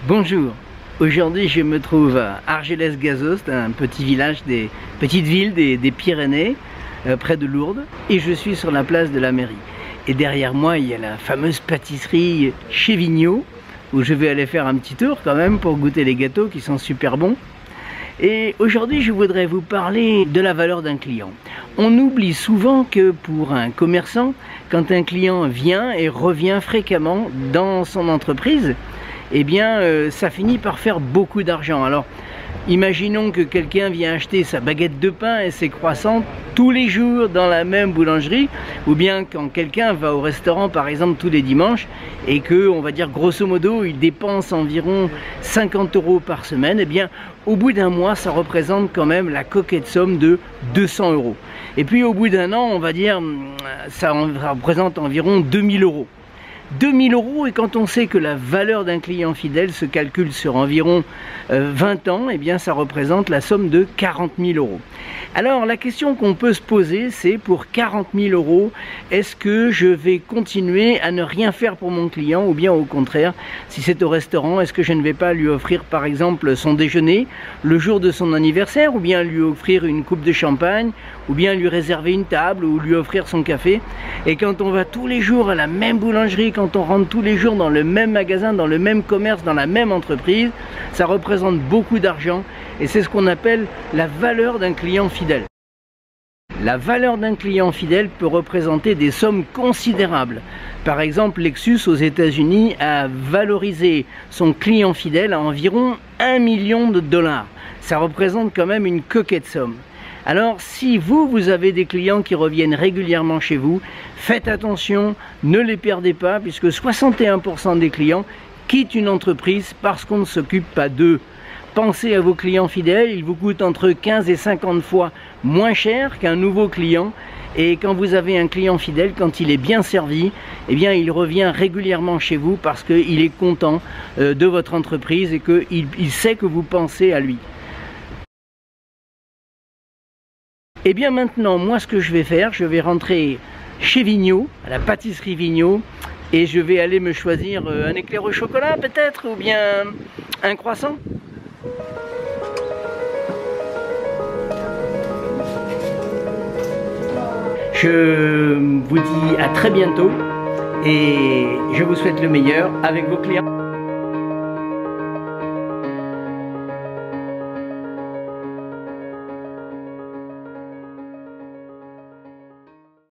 Bonjour, aujourd'hui je me trouve à Argelès-Gazost, un petit village des petites villes des Pyrénées, près de Lourdes, et je suis sur la place de la mairie. Et derrière moi il y a la fameuse pâtisserie chez Vigneault, où je vais aller faire un petit tour quand même pour goûter les gâteaux qui sont super bons. Et aujourd'hui je voudrais vous parler de la valeur d'un client. On oublie souvent que pour un commerçant, quand un client vient et revient fréquemment dans son entreprise, eh bien ça finit par faire beaucoup d'argent. Alors imaginons que quelqu'un vient acheter sa baguette de pain et ses croissants tous les jours dans la même boulangerie, ou bien quand quelqu'un va au restaurant par exemple tous les dimanches et que, on va dire grosso modo, il dépense environ 50 € par semaine, eh bien au bout d'un mois ça représente quand même la coquette somme de 200 €. Et puis au bout d'un an, on va dire, ça représente environ 2000 €. 2000 €, et quand on sait que la valeur d'un client fidèle se calcule sur environ 20 ans, eh bien ça représente la somme de 40 000 €. Alors la question qu'on peut se poser, c'est pour 40 000 €, est-ce que je vais continuer à ne rien faire pour mon client, ou bien au contraire, si c'est au restaurant, est-ce que je ne vais pas lui offrir par exemple son déjeuner le jour de son anniversaire, ou bien lui offrir une coupe de champagne, ou bien lui réserver une table, ou lui offrir son café. Et quand on va tous les jours à la même boulangerie, quand on rentre tous les jours dans le même magasin, dans le même commerce, dans la même entreprise, ça représente beaucoup d'argent, et c'est ce qu'on appelle la valeur d'un client fidèle. La valeur d'un client fidèle peut représenter des sommes considérables. Par exemple, Lexus aux États-Unis a valorisé son client fidèle à environ 1 million de $. Ça représente quand même une coquette somme. Alors si vous avez des clients qui reviennent régulièrement chez vous, faites attention, ne les perdez pas, puisque 61% des clients quittent une entreprise parce qu'on ne s'occupe pas d'eux. Pensez à vos clients fidèles, ils vous coûtent entre 15 et 50 fois moins cher qu'un nouveau client. Et quand vous avez un client fidèle, quand il est bien servi, eh bien il revient régulièrement chez vous parce qu'il est content de votre entreprise et qu'il sait que vous pensez à lui. Et bien maintenant, moi ce que je vais faire, je vais rentrer chez Vigneault, à la pâtisserie Vigneault, et je vais aller me choisir un éclair au chocolat peut-être, ou bien un croissant. Je vous dis à très bientôt et je vous souhaite le meilleur avec vos clients.